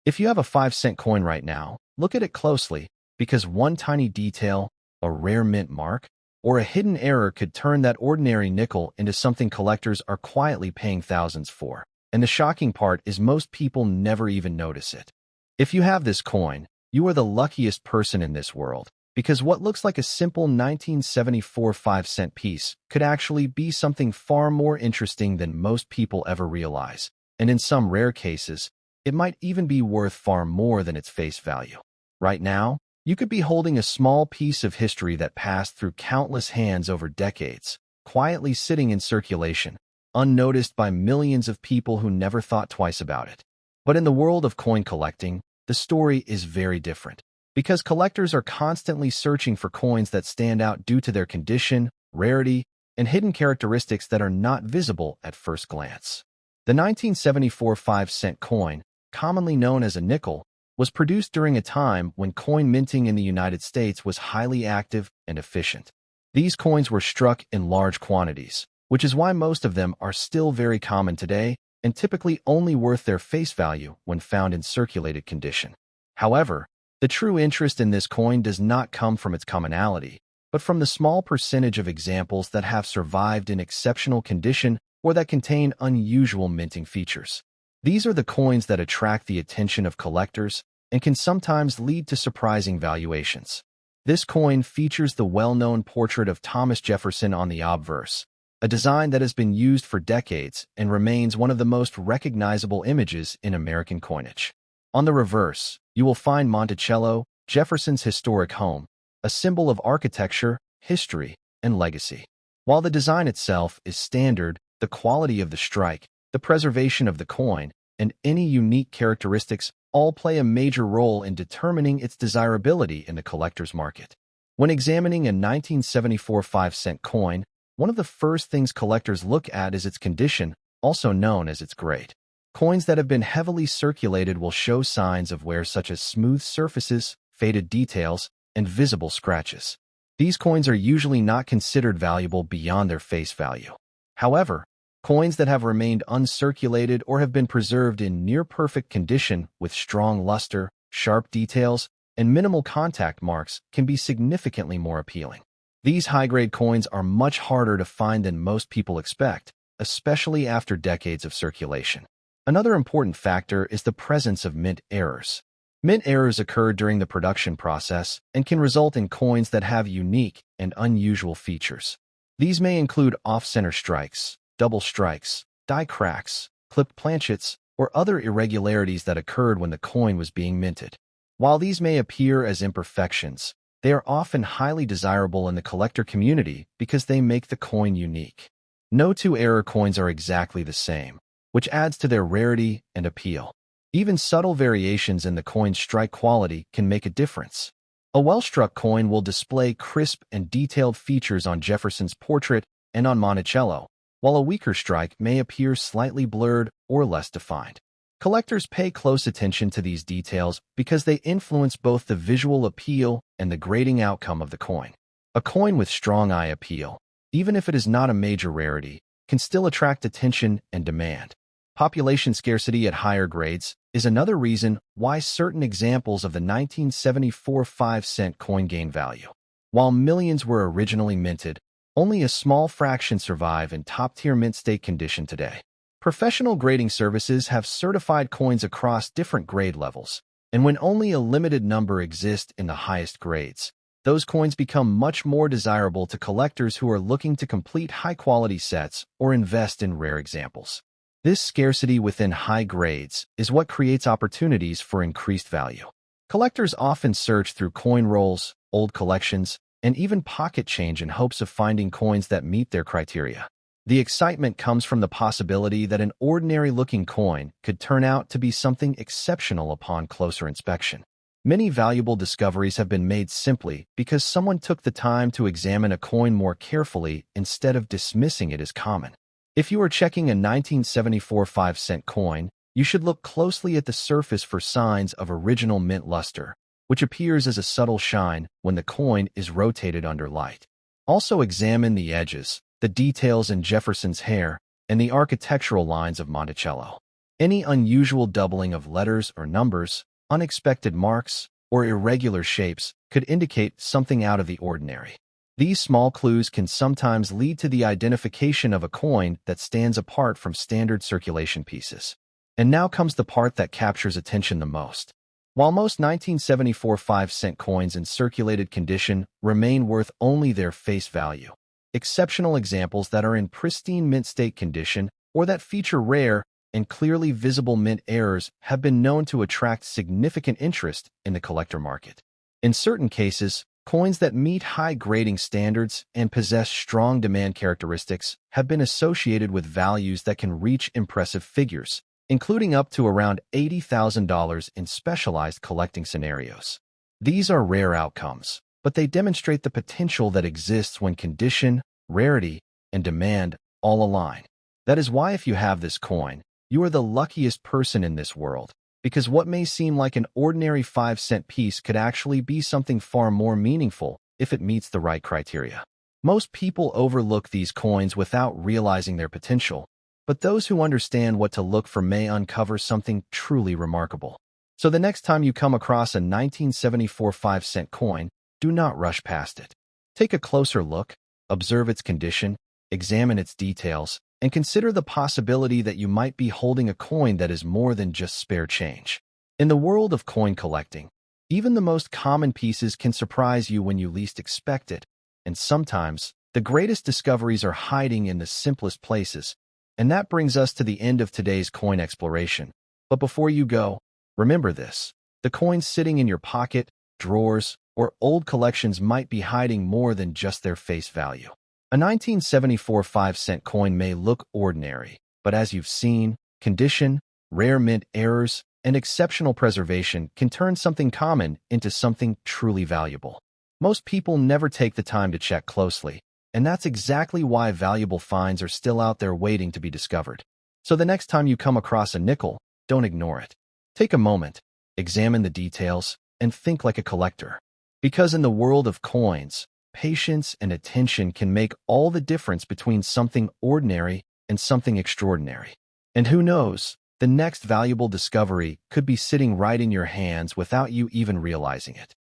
If you have a 5-cent coin right now, look at it closely, because one tiny detail, a rare mint mark, or a hidden error could turn that ordinary nickel into something collectors are quietly paying thousands for. And the shocking part is most people never even notice it. If you have this coin, you are the luckiest person in this world, because what looks like a simple 1974 5-cent piece could actually be something far more interesting than most people ever realize. And in some rare cases, it might even be worth far more than its face value. Right now, you could be holding a small piece of history that passed through countless hands over decades, quietly sitting in circulation, unnoticed by millions of people who never thought twice about it. But in the world of coin collecting, the story is very different, because collectors are constantly searching for coins that stand out due to their condition, rarity, and hidden characteristics that are not visible at first glance. The 1974 5-cent coin, commonly known as a nickel, was produced during a time when coin minting in the United States was highly active and efficient. These coins were struck in large quantities, which is why most of them are still very common today and typically only worth their face value when found in circulated condition. However, the true interest in this coin does not come from its commonality, but from the small percentage of examples that have survived in exceptional condition or that contain unusual minting features. These are the coins that attract the attention of collectors and can sometimes lead to surprising valuations. This coin features the well-known portrait of Thomas Jefferson on the obverse, a design that has been used for decades and remains one of the most recognizable images in American coinage. On the reverse, you will find Monticello, Jefferson's historic home, a symbol of architecture, history, and legacy. While the design itself is standard, the quality of the strike, the preservation of the coin, and any unique characteristics all play a major role in determining its desirability in the collector's market. When examining a 1974 5-cent coin, one of the first things collectors look at is its condition, also known as its grade. Coins that have been heavily circulated will show signs of wear such as smooth surfaces, faded details, and visible scratches. These coins are usually not considered valuable beyond their face value. However, coins that have remained uncirculated or have been preserved in near-perfect condition with strong luster, sharp details, and minimal contact marks can be significantly more appealing. These high-grade coins are much harder to find than most people expect, especially after decades of circulation. Another important factor is the presence of mint errors. Mint errors occur during the production process and can result in coins that have unique and unusual features. These may include off-center strikes, double strikes, die cracks, clipped planchets, or other irregularities that occurred when the coin was being minted. While these may appear as imperfections, they are often highly desirable in the collector community because they make the coin unique. No two error coins are exactly the same, which adds to their rarity and appeal. Even subtle variations in the coin's strike quality can make a difference. A well-struck coin will display crisp and detailed features on Jefferson's portrait and on Monticello, while a weaker strike may appear slightly blurred or less defined. Collectors pay close attention to these details because they influence both the visual appeal and the grading outcome of the coin. A coin with strong eye appeal, even if it is not a major rarity, can still attract attention and demand. Population scarcity at higher grades is another reason why certain examples of the 1974 5-cent coin gain value. While millions were originally minted, only a small fraction survive in top-tier mint state condition today. Professional grading services have certified coins across different grade levels, and when only a limited number exist in the highest grades, those coins become much more desirable to collectors who are looking to complete high-quality sets or invest in rare examples. This scarcity within high grades is what creates opportunities for increased value. Collectors often search through coin rolls, old collections, and even pocket change in hopes of finding coins that meet their criteria. The excitement comes from the possibility that an ordinary-looking coin could turn out to be something exceptional upon closer inspection. Many valuable discoveries have been made simply because someone took the time to examine a coin more carefully instead of dismissing it as common. If you are checking a 1974 5-cent coin, you should look closely at the surface for signs of original mint luster, which appears as a subtle shine when the coin is rotated under light. Also examine the edges, the details in Jefferson's hair, and the architectural lines of Monticello. Any unusual doubling of letters or numbers, unexpected marks, or irregular shapes could indicate something out of the ordinary. These small clues can sometimes lead to the identification of a coin that stands apart from standard circulation pieces. And now comes the part that captures attention the most. While most 1974 5-cent coins in circulated condition remain worth only their face value, exceptional examples that are in pristine mint state condition or that feature rare and clearly visible mint errors have been known to attract significant interest in the collector market. In certain cases, coins that meet high grading standards and possess strong demand characteristics have been associated with values that can reach impressive figures, including up to around $80,000 in specialized collecting scenarios. These are rare outcomes, but they demonstrate the potential that exists when condition, rarity, and demand all align. That is why if you have this coin, you are the luckiest person in this world, because what may seem like an ordinary 5-cent piece could actually be something far more meaningful if it meets the right criteria. Most people overlook these coins without realizing their potential, but those who understand what to look for may uncover something truly remarkable. So the next time you come across a 1974 5-cent coin, do not rush past it. Take a closer look, observe its condition, examine its details, and consider the possibility that you might be holding a coin that is more than just spare change. In the world of coin collecting, even the most common pieces can surprise you when you least expect it, and sometimes the greatest discoveries are hiding in the simplest places. And that brings us to the end of today's coin exploration. But before you go, remember this: the coins sitting in your pocket, drawers, or old collections might be hiding more than just their face value. A 1974 5-cent coin may look ordinary, but as you've seen, condition, rare mint errors, and exceptional preservation can turn something common into something truly valuable. Most people never take the time to check closely, and that's exactly why valuable finds are still out there waiting to be discovered. So the next time you come across a nickel, don't ignore it. Take a moment, examine the details, and think like a collector. Because in the world of coins, patience and attention can make all the difference between something ordinary and something extraordinary. And who knows, the next valuable discovery could be sitting right in your hands without you even realizing it.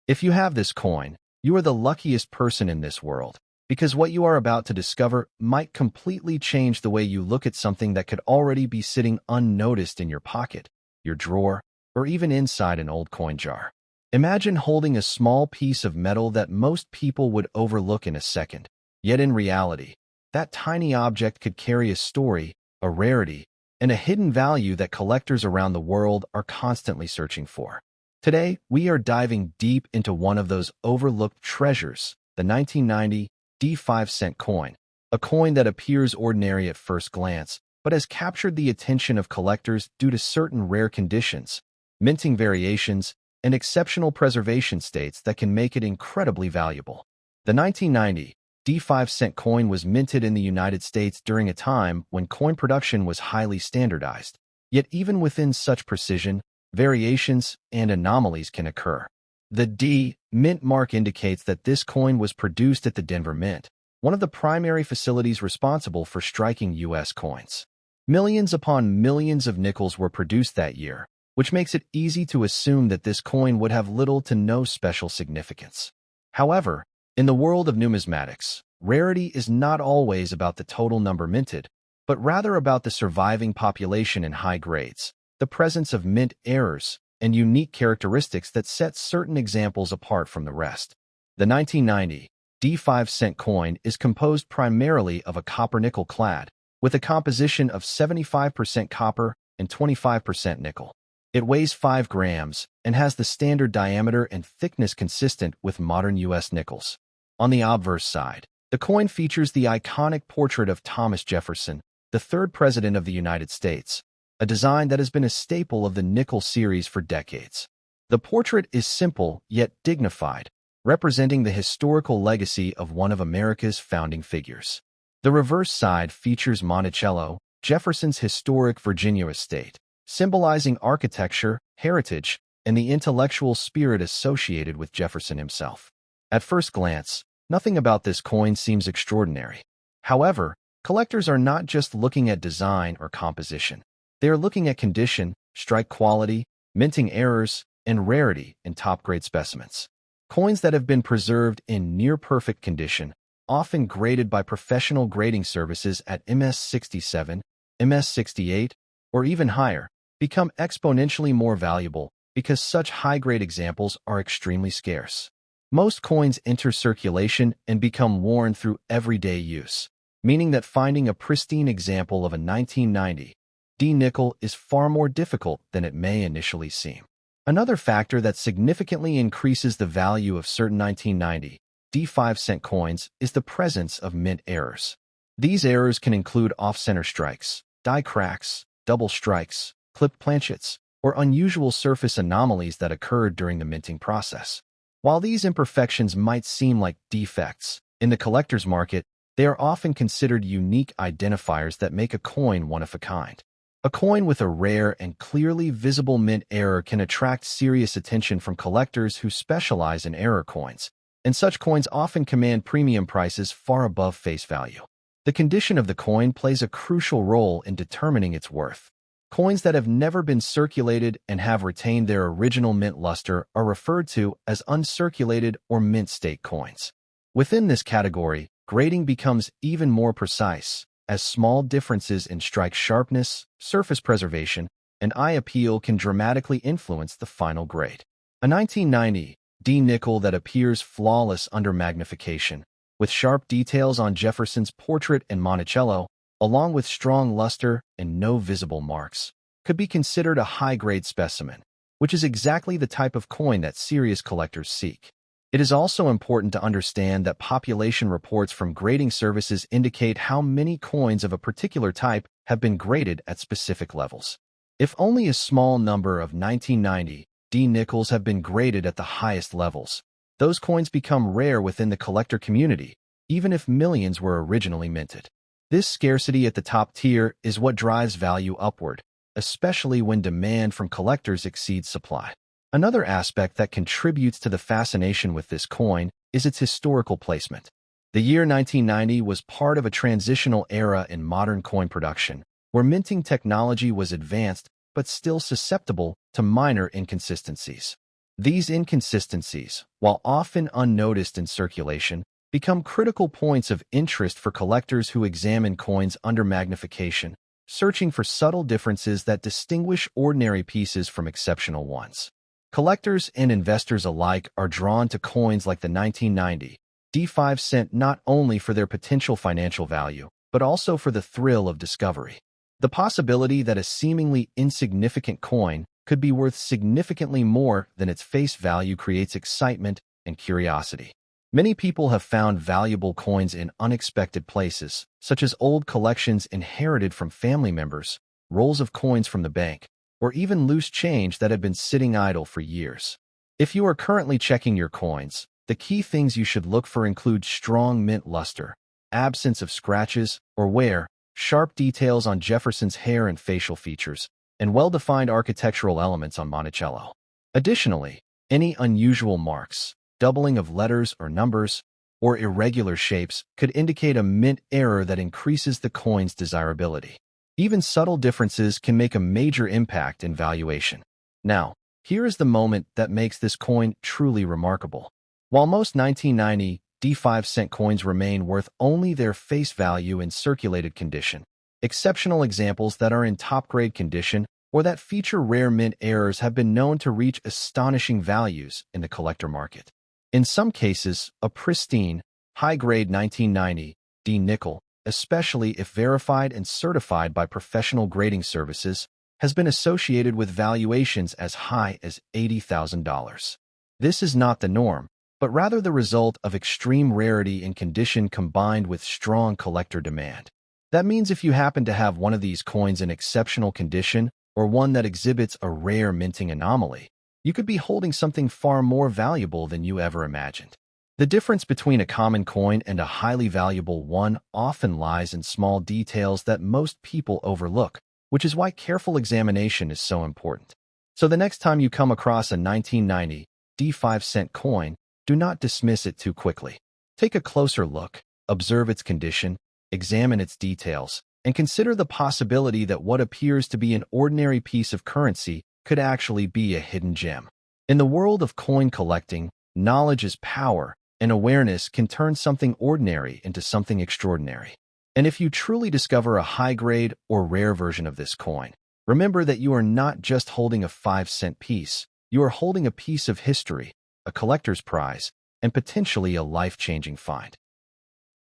If you have this coin, you are the luckiest person in this world, because what you are about to discover might completely change the way you look at something that could already be sitting unnoticed in your pocket, your drawer, or even inside an old coin jar. Imagine holding a small piece of metal that most people would overlook in a second. Yet in reality, that tiny object could carry a story, a rarity, and a hidden value that collectors around the world are constantly searching for. Today, we are diving deep into one of those overlooked treasures, the 1990 D5-cent coin, a coin that appears ordinary at first glance, but has captured the attention of collectors due to certain rare conditions, minting variations, and exceptional preservation states that can make it incredibly valuable. The 1990 D5-cent coin was minted in the United States during a time when coin production was highly standardized. Yet even within such precision, variations and anomalies can occur. The D mint mark indicates that this coin was produced at the Denver Mint, one of the primary facilities responsible for striking U.S. coins. Millions upon millions of nickels were produced that year, which makes it easy to assume that this coin would have little to no special significance. However, in the world of numismatics, rarity is not always about the total number minted, but rather about the surviving population in high grades, the presence of mint errors, and unique characteristics that set certain examples apart from the rest. The 1990 D5-cent coin is composed primarily of a copper-nickel clad, with a composition of 75% copper and 25% nickel. It weighs 5 grams and has the standard diameter and thickness consistent with modern U.S. nickels. On the obverse side, the coin features the iconic portrait of Thomas Jefferson, the third president of the United States, a design that has been a staple of the nickel series for decades. The portrait is simple yet dignified, representing the historical legacy of one of America's founding figures. The reverse side features Monticello, Jefferson's historic Virginia estate, symbolizing architecture, heritage, and the intellectual spirit associated with Jefferson himself. At first glance, nothing about this coin seems extraordinary. However, collectors are not just looking at design or composition. They are looking at condition, strike quality, minting errors, and rarity in top-grade specimens. Coins that have been preserved in near-perfect condition, often graded by professional grading services at MS67, MS68, or even higher, become exponentially more valuable because such high-grade examples are extremely scarce. Most coins enter circulation and become worn through everyday use, meaning that finding a pristine example of a 1990 D nickel is far more difficult than it may initially seem. Another factor that significantly increases the value of certain 1990 D 5-cent coins is the presence of mint errors. These errors can include off-center strikes, die cracks, double strikes, clipped planchets, or unusual surface anomalies that occurred during the minting process. While these imperfections might seem like defects, in the collector's market, they are often considered unique identifiers that make a coin one of a kind. A coin with a rare and clearly visible mint error can attract serious attention from collectors who specialize in error coins, and such coins often command premium prices far above face value. The condition of the coin plays a crucial role in determining its worth. Coins that have never been circulated and have retained their original mint luster are referred to as uncirculated or mint state coins. Within this category, grading becomes even more precise, as small differences in strike sharpness, surface preservation, and eye appeal can dramatically influence the final grade. A 1990 D nickel that appears flawless under magnification, with sharp details on Jefferson's portrait and Monticello, along with strong luster and no visible marks, could be considered a high-grade specimen, which is exactly the type of coin that serious collectors seek. It is also important to understand that population reports from grading services indicate how many coins of a particular type have been graded at specific levels. If only a small number of 1990 D nickels have been graded at the highest levels, those coins become rare within the collector community, even if millions were originally minted. This scarcity at the top tier is what drives value upward, especially when demand from collectors exceeds supply. Another aspect that contributes to the fascination with this coin is its historical placement. The year 1990 was part of a transitional era in modern coin production, where minting technology was advanced but still susceptible to minor inconsistencies. These inconsistencies, while often unnoticed in circulation, become critical points of interest for collectors who examine coins under magnification, searching for subtle differences that distinguish ordinary pieces from exceptional ones. Collectors and investors alike are drawn to coins like the 1990 D 5-cent not only for their potential financial value, but also for the thrill of discovery. The possibility that a seemingly insignificant coin could be worth significantly more than its face value creates excitement and curiosity. Many people have found valuable coins in unexpected places, such as old collections inherited from family members, rolls of coins from the bank, or even loose change that have been sitting idle for years. If you are currently checking your coins, the key things you should look for include strong mint luster, absence of scratches or wear, sharp details on Jefferson's hair and facial features, and well-defined architectural elements on Monticello. Additionally, any unusual marks, doubling of letters or numbers, or irregular shapes could indicate a mint error that increases the coin's desirability. Even subtle differences can make a major impact in valuation. Now, here is the moment that makes this coin truly remarkable. While most 1990 D 5-cent coins remain worth only their face value in circulated condition, exceptional examples that are in top-grade condition or that feature rare mint errors have been known to reach astonishing values in the collector market. In some cases, a pristine, high-grade 1990 D nickel, especially if verified and certified by professional grading services, has been associated with valuations as high as $80,000. This is not the norm, but rather the result of extreme rarity in condition combined with strong collector demand. That means if you happen to have one of these coins in exceptional condition or one that exhibits a rare minting anomaly, you could be holding something far more valuable than you ever imagined. The difference between a common coin and a highly valuable one often lies in small details that most people overlook, which is why careful examination is so important. So the next time you come across a 1990 D 5-cent coin, do not dismiss it too quickly. Take a closer look, observe its condition, examine its details, and consider the possibility that what appears to be an ordinary piece of currency could actually be a hidden gem. In the world of coin collecting, knowledge is power, and awareness can turn something ordinary into something extraordinary. And if you truly discover a high-grade or rare version of this coin, remember that you are not just holding a 5-cent piece, you are holding a piece of history, a collector's prize, and potentially a life-changing find.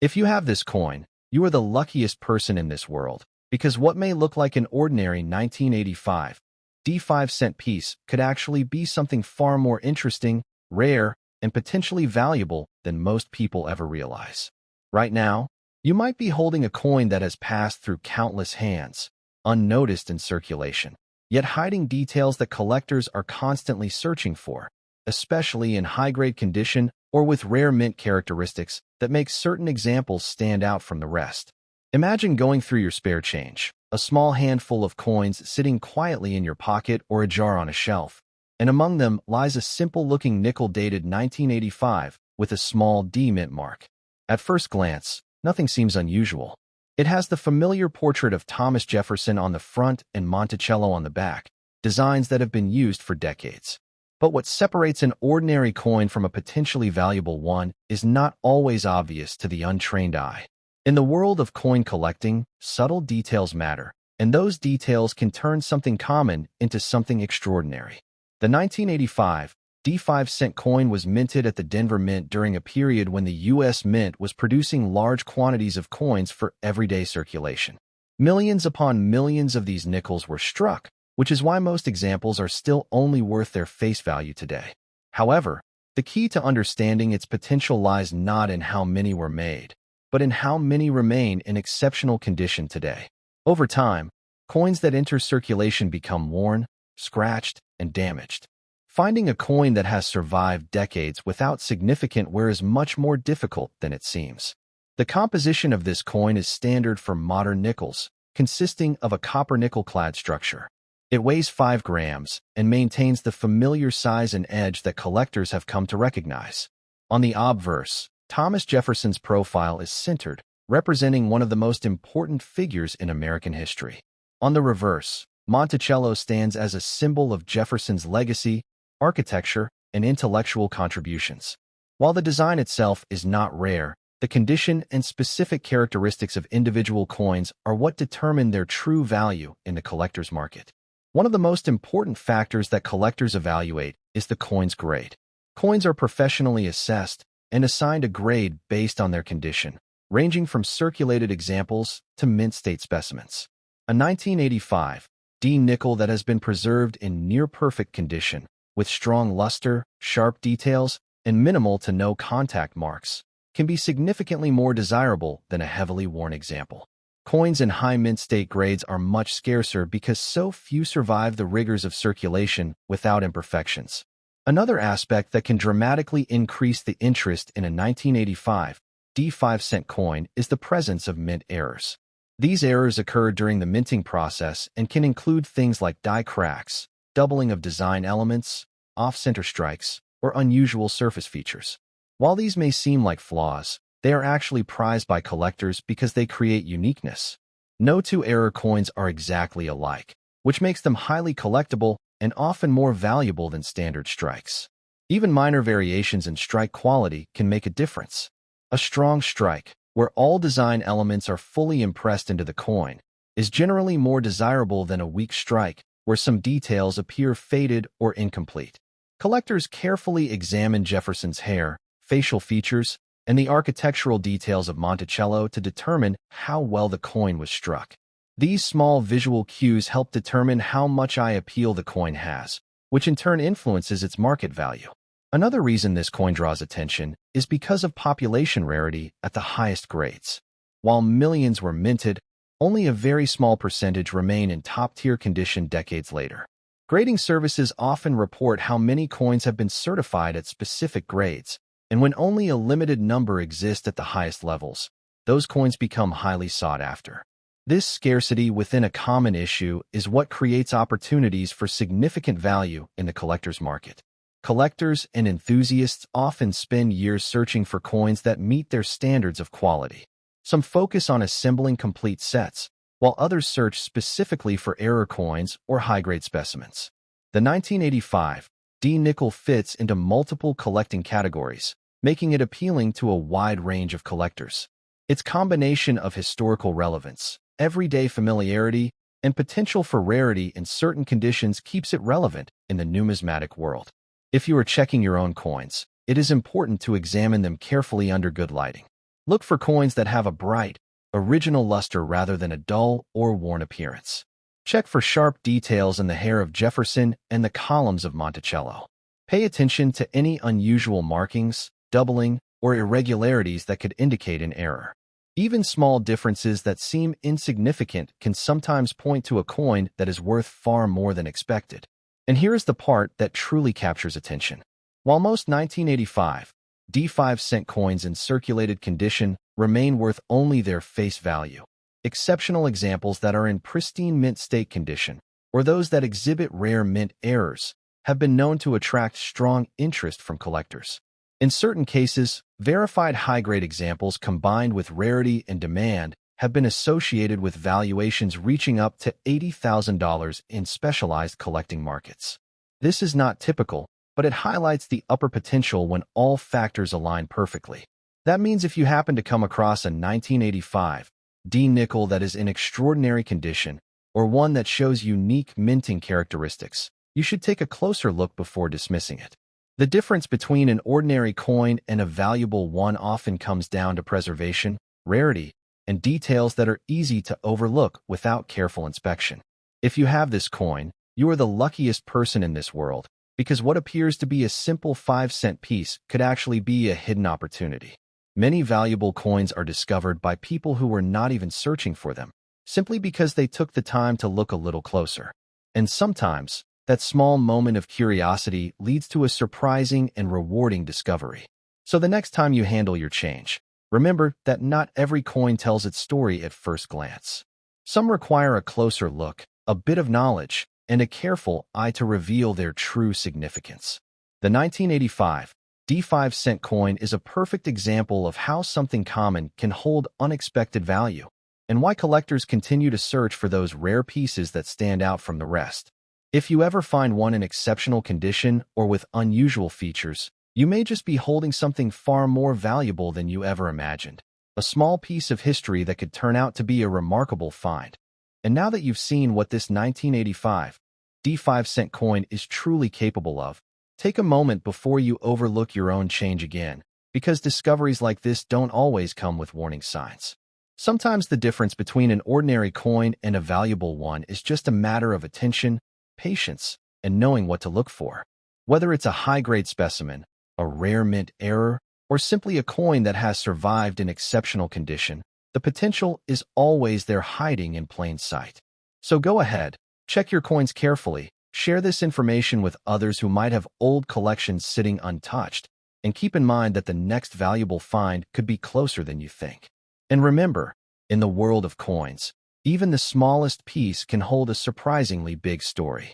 If you have this coin, you are the luckiest person in this world, because what may look like an ordinary 1985 5-cent piece could actually be something far more interesting, rare, and potentially valuable than most people ever realize. Right now, you might be holding a coin that has passed through countless hands, unnoticed in circulation, yet hiding details that collectors are constantly searching for, especially in high-grade condition or with rare mint characteristics that make certain examples stand out from the rest. Imagine going through your spare change, a small handful of coins sitting quietly in your pocket or a jar on a shelf, and among them lies a simple-looking nickel-dated 1985 with a small D mint mark. At first glance, nothing seems unusual. It has the familiar portrait of Thomas Jefferson on the front and Monticello on the back, designs that have been used for decades. But what separates an ordinary coin from a potentially valuable one is not always obvious to the untrained eye. In the world of coin collecting, subtle details matter, and those details can turn something common into something extraordinary. The 1985 5-cent coin was minted at the Denver Mint during a period when the U.S. Mint was producing large quantities of coins for everyday circulation. Millions upon millions of these nickels were struck, which is why most examples are still only worth their face value today. However, the key to understanding its potential lies not in how many were made, but in how many remain in exceptional condition today. Over time, coins that enter circulation become worn, scratched, and damaged. Finding a coin that has survived decades without significant wear is much more difficult than it seems. The composition of this coin is standard for modern nickels, consisting of a copper-nickel-clad structure. It weighs 5 grams and maintains the familiar size and edge that collectors have come to recognize. On the obverse, Thomas Jefferson's profile is centered, representing one of the most important figures in American history. On the reverse, Monticello stands as a symbol of Jefferson's legacy, architecture, and intellectual contributions. While the design itself is not rare, the condition and specific characteristics of individual coins are what determine their true value in the collector's market. One of the most important factors that collectors evaluate is the coin's grade. Coins are professionally assessed and assigned a grade based on their condition, ranging from circulated examples to mint-state specimens. A 1985 D nickel that has been preserved in near-perfect condition, with strong luster, sharp details, and minimal to no contact marks, can be significantly more desirable than a heavily worn example. Coins in high mint-state grades are much scarcer because so few survive the rigors of circulation without imperfections. Another aspect that can dramatically increase the interest in a 1985 5-cent coin is the presence of mint errors. These errors occur during the minting process and can include things like die cracks, doubling of design elements, off-center strikes, or unusual surface features. While these may seem like flaws, they are actually prized by collectors because they create uniqueness. No two error coins are exactly alike, which makes them highly collectible and often more valuable than standard strikes. Even minor variations in strike quality can make a difference. A strong strike, where all design elements are fully impressed into the coin, is generally more desirable than a weak strike, where some details appear faded or incomplete. Collectors carefully examine Jefferson's hair, facial features, and the architectural details of Monticello to determine how well the coin was struck. These small visual cues help determine how much eye appeal the coin has, which in turn influences its market value. Another reason this coin draws attention is because of population rarity at the highest grades. While millions were minted, only a very small percentage remain in top-tier condition decades later. Grading services often report how many coins have been certified at specific grades, and when only a limited number exist at the highest levels, those coins become highly sought after. This scarcity within a common issue is what creates opportunities for significant value in the collector's market. Collectors and enthusiasts often spend years searching for coins that meet their standards of quality. Some focus on assembling complete sets, while others search specifically for error coins or high-grade specimens. The 1985 D nickel fits into multiple collecting categories, making it appealing to a wide range of collectors. Its combination of historical relevance, everyday familiarity, and potential for rarity in certain conditions keeps it relevant in the numismatic world. If you are checking your own coins, it is important to examine them carefully under good lighting. Look for coins that have a bright, original luster rather than a dull or worn appearance. Check for sharp details in the hair of Jefferson and the columns of Monticello. Pay attention to any unusual markings, doubling, or irregularities that could indicate an error. Even small differences that seem insignificant can sometimes point to a coin that is worth far more than expected. And here is the part that truly captures attention. While most 1985 D5-cent coins in circulated condition remain worth only their face value, exceptional examples that are in pristine mint state condition, or those that exhibit rare mint errors, have been known to attract strong interest from collectors. In certain cases, verified high-grade examples combined with rarity and demand have been associated with valuations reaching up to $80,000 in specialized collecting markets. This is not typical, but it highlights the upper potential when all factors align perfectly. That means if you happen to come across a 1985 D nickel that is in extraordinary condition, or one that shows unique minting characteristics, you should take a closer look before dismissing it. The difference between an ordinary coin and a valuable one often comes down to preservation, rarity, and details that are easy to overlook without careful inspection. If you have this coin, you are the luckiest person in this world, because what appears to be a simple 5-cent piece could actually be a hidden opportunity. Many valuable coins are discovered by people who were not even searching for them, simply because they took the time to look a little closer. And sometimes, that small moment of curiosity leads to a surprising and rewarding discovery. So the next time you handle your change, remember that not every coin tells its story at first glance. Some require a closer look, a bit of knowledge, and a careful eye to reveal their true significance. The 1985 D5-cent coin is a perfect example of how something common can hold unexpected value, and why collectors continue to search for those rare pieces that stand out from the rest. If you ever find one in exceptional condition or with unusual features, you may just be holding something far more valuable than you ever imagined. A small piece of history that could turn out to be a remarkable find. And now that you've seen what this 1985 D5-cent coin is truly capable of, take a moment before you overlook your own change again, because discoveries like this don't always come with warning signs. Sometimes the difference between an ordinary coin and a valuable one is just a matter of attention, patience, and knowing what to look for. Whether it's a high-grade specimen, a rare mint error, or simply a coin that has survived in exceptional condition, the potential is always there hiding in plain sight. So go ahead, check your coins carefully, share this information with others who might have old collections sitting untouched, and keep in mind that the next valuable find could be closer than you think. And remember, in the world of coins, even the smallest piece can hold a surprisingly big story.